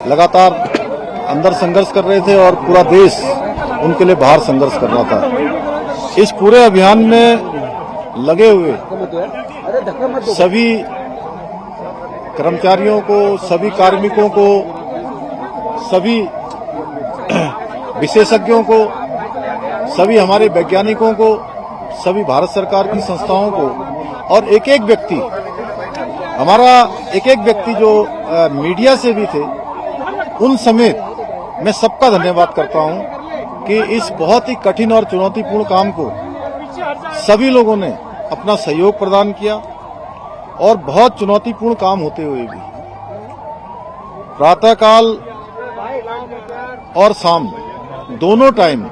लगातार अंदर संघर्ष कर रहे थे और पूरा देश उनके लिए बाहर संघर्ष कर रहा था। इस पूरे अभियान में लगे हुए सभी कर्मचारियों को, सभी कार्मिकों को, सभी विशेषज्ञों को, सभी हमारे वैज्ञानिकों को, सभी भारत सरकार की संस्थाओं को और एक एक व्यक्ति, हमारा एक एक व्यक्ति जो मीडिया से भी थे, उन समेत मैं सबका धन्यवाद करता हूं कि इस बहुत ही कठिन और चुनौतीपूर्ण काम को सभी लोगों ने अपना सहयोग प्रदान किया और बहुत चुनौतीपूर्ण काम होते हुए भी प्रातःकाल और शाम दोनों टाइम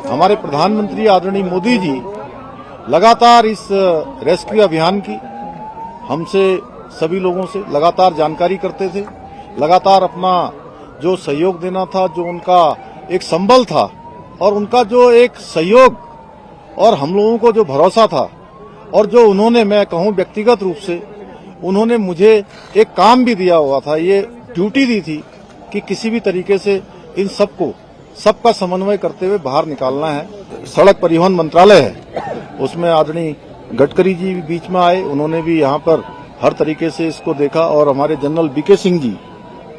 हमारे प्रधानमंत्री आदरणीय मोदी जी लगातार इस रेस्क्यू अभियान की हमसे सभी लोगों से लगातार जानकारी करते थे, लगातार अपना जो सहयोग देना था, जो उनका एक संबल था और उनका जो एक सहयोग और हम लोगों को जो भरोसा था और जो उन्होंने, मैं कहूं व्यक्तिगत रूप से उन्होंने मुझे एक काम भी दिया हुआ था, ये ड्यूटी दी थी कि किसी भी तरीके से इन सबका समन्वय करते हुए बाहर निकालना है। सड़क परिवहन मंत्रालय है, उसमें आदरणीय गडकरी जी भी बीच में आए, उन्होंने भी यहाँ पर हर तरीके से इसको देखा और हमारे जनरल बीके सिंह जी,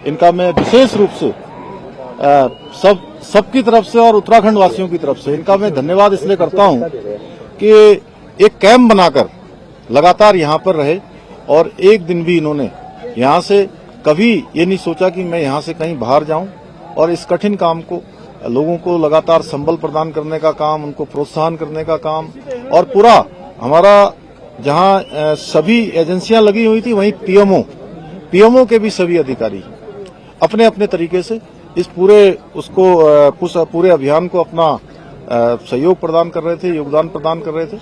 इनका मैं विशेष रूप से सबकी तरफ से और उत्तराखंड वासियों की तरफ से इनका मैं धन्यवाद इसलिए करता हूं कि एक कैंप बनाकर लगातार यहां पर रहे और एक दिन भी इन्होंने यहां से कभी ये नहीं सोचा कि मैं यहां से कहीं बाहर जाऊं और इस कठिन काम को, लोगों को लगातार संबल प्रदान करने का काम, उनको प्रोत्साहन करने का काम और पूरा हमारा जहां सभी एजेंसियां लगी हुई थी वहीं पीएमओ के भी सभी अधिकारी अपने अपने तरीके से इस पूरे अभियान को अपना सहयोग प्रदान कर रहे थे, योगदान प्रदान कर रहे थे।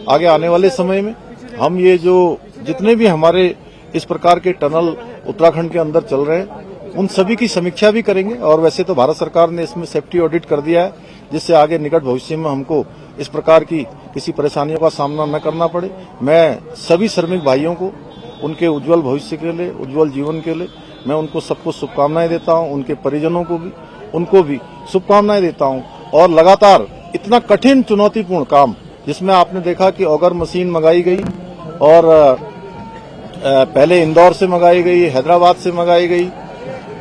आगे आने वाले समय में हम ये जो जितने भी हमारे इस प्रकार के टनल उत्तराखंड के अंदर चल रहे हैं उन सभी की समीक्षा भी करेंगे और वैसे तो भारत सरकार ने इसमें सेफ्टी ऑडिट कर दिया है, जिससे आगे निकट भविष्य में हमको इस प्रकार की किसी परेशानियों का सामना न करना पड़े। मैं सभी श्रमिक भाइयों को उनके उज्जवल भविष्य के लिए, उज्जवल जीवन के लिए मैं उनको सबको शुभकामनाएं देता हूं, उनके परिजनों को भी, उनको भी शुभकामनाएं देता हूं और लगातार इतना कठिन चुनौतीपूर्ण काम जिसमें आपने देखा कि ऑगर मशीन मंगाई गई और पहले इंदौर से मंगाई गई, हैदराबाद से मंगाई गई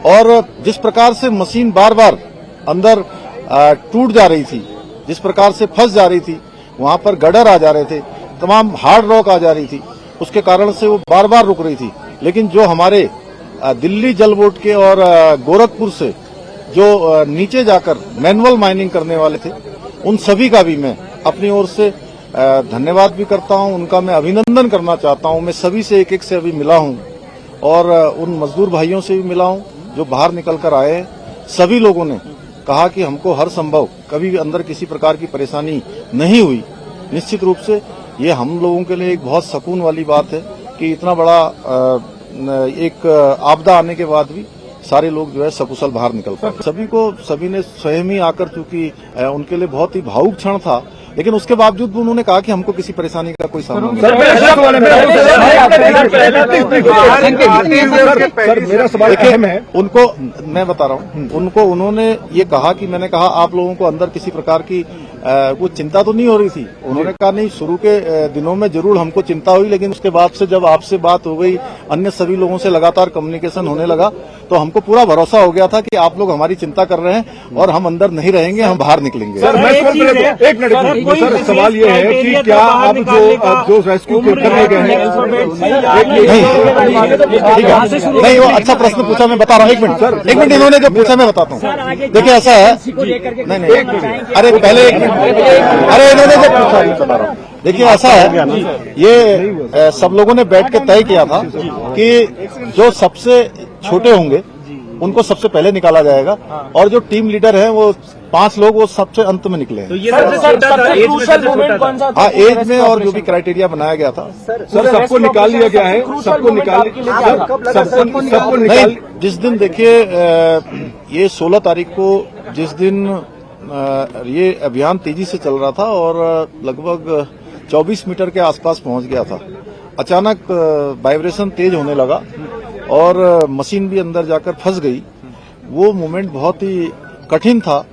और जिस प्रकार से मशीन बार बार अंदर टूट जा रही थी, जिस प्रकार से फंस जा रही थी, वहां पर गडर आ जा रहे थे, तमाम हार्ड रॉक आ जा रही थी, उसके कारण से वो बार बार रुक रही थी। लेकिन जो हमारे दिल्ली जल बोर्ड के और गोरखपुर से जो नीचे जाकर मैनुअल माइनिंग करने वाले थे, उन सभी का भी मैं अपनी ओर से धन्यवाद भी करता हूं, उनका मैं अभिनंदन करना चाहता हूं। मैं सभी से एक से अभी मिला हूं और उन मजदूर भाइयों से भी मिला हूं जो बाहर निकल कर आए हैं। सभी लोगों ने कहा कि हमको हर संभव, कभी भी अंदर किसी प्रकार की परेशानी नहीं हुई। निश्चित रूप से ये हम लोगों के लिए एक बहुत सुकून वाली बात है कि इतना बड़ा एक आपदा आने के बाद भी सारे लोग जो है सकुशल बाहर निकल पाए। सभी ने स्वयं ही आकर, चूंकि उनके लिए बहुत ही भावुक क्षण था, लेकिन उसके बावजूद भी उन्होंने कहा कि हमको किसी परेशानी का कोई सामना नहीं। मेरा सवाल है, उनको मैं बता रहा हूँ, उनको उन्होंने ये कहा कि मैंने कहा आप लोगों को अंदर किसी प्रकार की वो चिंता तो नहीं हो रही थी। उन्होंने कहा नहीं, शुरू के दिनों में जरूर हमको चिंता हुई, लेकिन उसके बाद से जब आपसे बात हो गई, अन्य सभी लोगों से लगातार कम्युनिकेशन होने लगा, तो हमको पूरा भरोसा हो गया था कि आप लोग हमारी चिंता कर रहे हैं और हम अंदर नहीं रहेंगे, हम बाहर निकलेंगे। एक मिनट सवाल ये है कि क्या अब जो रेस्क्यू करने गए हैं, नहीं वो अच्छा प्रश्न पूछा, मैं बता रहा हूँ। एक मिनट इन्होंने जो पूछा मैं बताता हूँ। देखिए ऐसा है, नहीं अरे पहले एक मिनट, अरे इन्होंने जो पूछा मैं बता रहा हूँ। देखिए ऐसा है, ये सब लोगों ने बैठ के तय किया था कि जो सबसे छोटे होंगे उनको सबसे पहले निकाला जाएगा और जो टीम लीडर है वो 5 लोग वो सबसे अंत में निकले। तो ये सबसे क्रूशियल मोमेंट कौन सा? हाँ, एज में और जो भी क्राइटेरिया बनाया गया था सर सबको निकाल लिया गया है, सबको निकाल नहीं। जिस दिन देखिए ये 16 तारीख को जिस दिन ये अभियान तेजी से चल रहा था और लगभग 24 मीटर के आसपास पहुंच गया था, अचानक वाइब्रेशन तेज होने लगा और मशीन भी अंदर जाकर फंस गई। वो मोमेंट बहुत ही कठिन था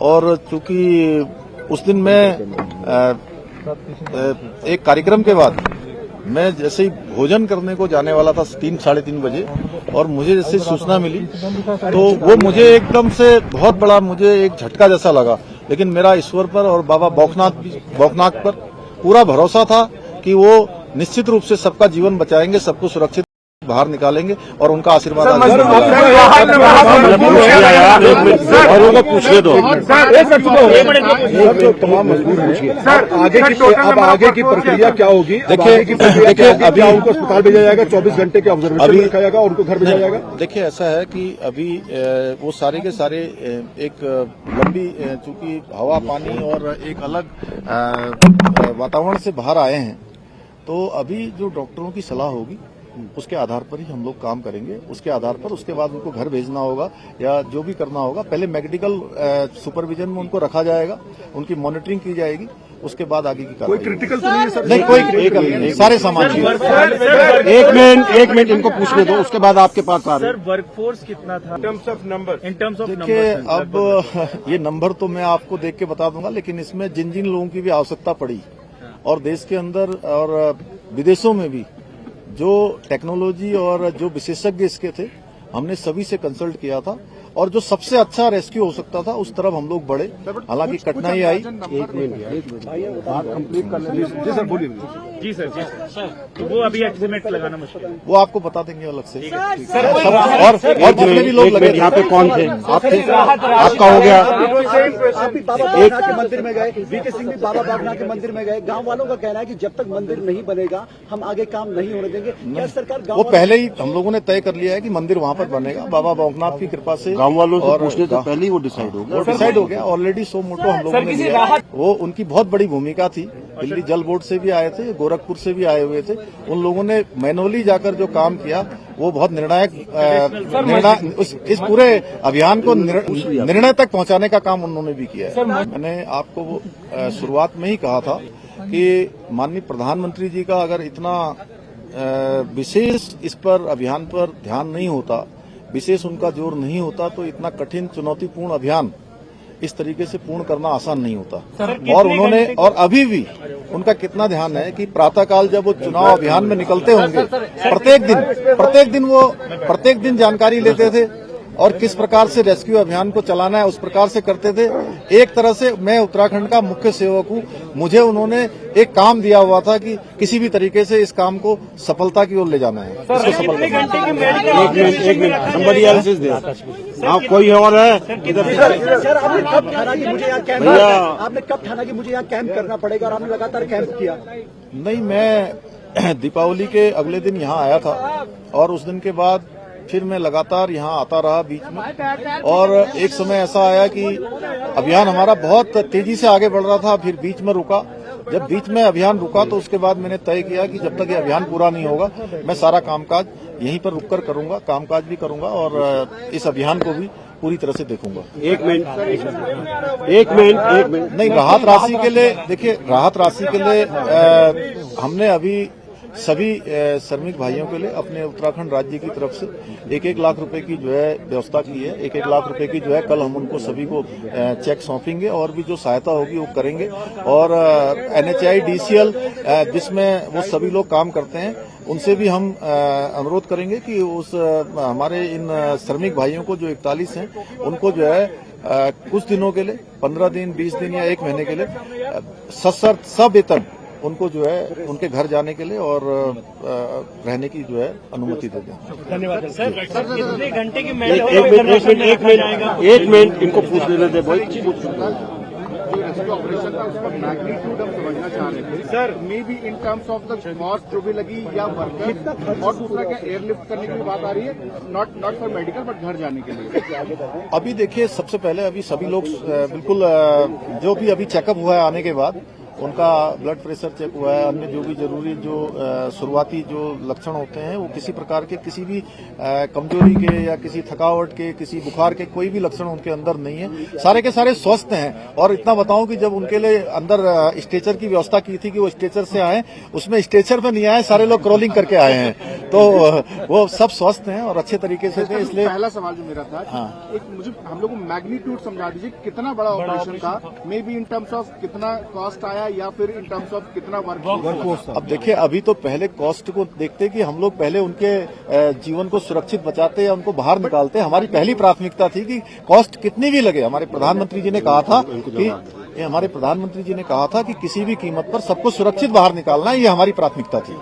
और चूंकि उस दिन मैं एक कार्यक्रम के बाद मैं जैसे ही भोजन करने को जाने वाला था 3-3:30 बजे और मुझे जैसे सूचना मिली तो वो मुझे एकदम से बहुत बड़ा मुझे एक झटका जैसा लगा, लेकिन मेरा ईश्वर पर और बाबा बौखनाथ पर पूरा भरोसा था कि वो निश्चित रूप से सबका जीवन बचाएंगे, सबको सुरक्षित बाहर निकालेंगे और उनका आशीर्वाद पूछिए दो तमाम मजबूर हैं। अब आगे की प्रक्रिया क्या होगी? देखिए अभी उनको अस्पताल भेजा जाएगा, 24 घंटे के ऑब्जर्वेशन में रखा जाएगा, उनको घर भेजा जाएगा। देखिए ऐसा है कि अभी वो सारे के सारे एक लंबी चूंकि हवा पानी और एक अलग वातावरण से बाहर आए हैं, तो अभी जो डॉक्टरों की सलाह होगी उसके आधार पर ही हम लोग काम करेंगे। उसके आधार पर उसके बाद उनको घर भेजना होगा या जो भी करना होगा, पहले मेडिकल सुपरविजन में उनको रखा जाएगा, उनकी मॉनिटरिंग की जाएगी, उसके बाद आगे की कोई क्रिटिकल तो नहीं है सर? नहीं, कोई क्रिटिकल नहीं, सारे सामान। एक मिनट इनको पूछने दो, उसके बाद आपके पास आ रहे हैं। सर वर्कफोर्स कितना था? इन टर्म्स ऑफ नंबर देखिए अब ये नंबर तो मैं आपको देख के बता दूंगा, लेकिन इसमें जिन जिन लोगों की भी आवश्यकता पड़ी और देश के अंदर और विदेशों में भी जो टेक्नोलॉजी और जो विशेषज्ञ इसके थे, हमने सभी से कंसल्ट किया था और जो सबसे अच्छा रेस्क्यू हो सकता था उस तरफ हम लोग बढ़े। हालांकि कठिनाई आई। एक मिनट बात कंप्लीट कर लेंगे। जी सर बोलिए। जी सर तो वो अभी एस्टिमेट लगाना मुश्किल है। वो आपको बता देंगे अलग से। और जितने भी लोग लगे यहाँ पे कौन थे? आप थे? आपका हो गया। आप भी बाबा बागनाथ के मंदिर में गए, वीके सिंह भी बाबा बागनाथ के मंदिर में गए। गांव वालों का कहना है कि जब तक मंदिर नहीं बनेगा हम आगे काम नहीं होने देंगे। क्या सरकार वो पहले ही हम लोगों ने तय कर लिया है कि मंदिर वहां पर बनेगा, बाबा बौखनाथ की कृपा से। गांव वालों से पूछने से पहले ही वो डिसाइड हो गया। वो डिसाइड हो गया ऑलरेडी। सो मोटो हम लोगों ने लिया है। वो उनकी बहुत बड़ी भूमिका थी। दिल्ली जल बोर्ड से भी आए थे, गोरखपुर से भी आए हुए थे। उन लोगों ने मैनुअली जाकर जो काम किया वो बहुत निर्णायक इस पूरे अभियान को निर्णय तक पहुंचाने का काम उन्होंने भी किया है। मैंने आपको शुरुआत में ही कहा था कि माननीय प्रधानमंत्री जी का अगर इतना विशेष इस पर अभियान पर ध्यान नहीं होता, विशेष उनका जोर नहीं होता, तो इतना कठिन चुनौतीपूर्ण अभियान इस तरीके से पूर्ण करना आसान नहीं होता। और उन्होंने और अभी भी उनका कितना ध्यान है कि प्रातःकाल जब वो चुनाव अभियान में निकलते होंगे, प्रत्येक दिन जानकारी लेते थे और किस प्रकार से रेस्क्यू अभियान को चलाना है उस प्रकार से करते थे। एक तरह से मैं उत्तराखंड का मुख्य सेवक हूँ, मुझे उन्होंने एक काम दिया हुआ था कि किसी भी तरीके से इस काम को सफलता की ओर ले जाना है। एक minute somebody else is there। आप कोई और है? सर आपने कब ठाना कि मुझे यहाँ कैंप आपने कब ठाना कि मुझे यहाँ कैंप करना पड़ेगा और आपने लगातार कैंप किया? नहीं, मैं दीपावली के अगले दिन यहाँ आया था और उस दिन के बाद फिर मैं लगातार यहाँ आता रहा बीच में। और एक समय ऐसा आया कि अभियान हमारा बहुत तेजी से आगे बढ़ रहा था, फिर बीच में रुका। जब बीच में अभियान रुका तो उसके बाद मैंने तय किया कि जब तक ये अभियान पूरा नहीं होगा मैं सारा कामकाज यहीं पर रुककर करूंगा, कामकाज भी करूंगा और इस अभियान को भी पूरी तरह से देखूंगा। एक मिनट नहीं, राहत राशि के लिए देखिए, राहत राशि के लिए हमने अभी सभी श्रमिक भाइयों के लिए अपने उत्तराखंड राज्य की तरफ से 1-1 लाख रुपए की जो है व्यवस्था की है। 1-1 लाख रुपए की जो है कल हम उनको सभी को चेक सौंपेंगे और भी जो सहायता होगी वो करेंगे। और NHI DCL जिसमें वो सभी लोग काम करते हैं उनसे भी हम अनुरोध करेंगे कि उस हमारे इन श्रमिक भाइयों को जो 41 हैं उनको जो है कुछ दिनों के लिए 15 दिन 20 दिन या 1 महीने के लिए सशर्त सवेतन उनको जो है उनके घर जाने के लिए और रहने की जो है अनुमति दे दें। धन्यवाद सर। कितने घंटे की एक मिनट इनको पूछ लेने दे भाई। ऑपरेशन था उसका मैग्नीट्यूड हम समझना चाह रहे थे sir, may be in terms of the cost जो भी लगी या वर्कर, और दूसरा क्या एयरलिफ्ट करने की बात आ रही है, नॉट फॉर मेडिकल बट घर जाने के लिए। अभी देखिए, सबसे पहले अभी सभी लोग बिल्कुल जो भी अभी चेकअप हुआ है आने के बाद उनका ब्लड प्रेशर चेक हुआ है, अन्य जो भी जरूरी जो शुरुआती जो लक्षण होते हैं वो किसी प्रकार के किसी भी कमजोरी के या किसी थकावट के किसी बुखार के कोई भी लक्षण उनके अंदर नहीं है, सारे के सारे स्वस्थ हैं। और इतना बताऊं कि जब उनके लिए अंदर स्ट्रेचर की व्यवस्था की थी कि वो स्ट्रेचर से आए, उसमें स्ट्रेचर पे नहीं आए, सारे लोग क्रॉलिंग करके आए हैं, तो वो सब स्वस्थ हैं और अच्छे तरीके से थे। इसलिए पहला सवाल जो मेरा था, हाँ। एक मुझे हम लोग को मैग्नीट्यूड समझा दीजिए, कितना बड़ा ऑपरेशन था, may be in terms of कितना कॉस्ट आया या फिर इन टर्म्स ऑफ कितना वर्क। अब देखिए, अभी तो पहले कॉस्ट को देखते कि हम लोग पहले उनके जीवन को सुरक्षित बचाते या उनको बाहर निकालते। हमारी पहली प्राथमिकता थी कि कॉस्ट कितनी भी लगे। हमारे प्रधानमंत्री जी ने कहा था कि किसी भी कीमत पर सबको सुरक्षित बाहर निकालना, ये हमारी प्राथमिकता थी।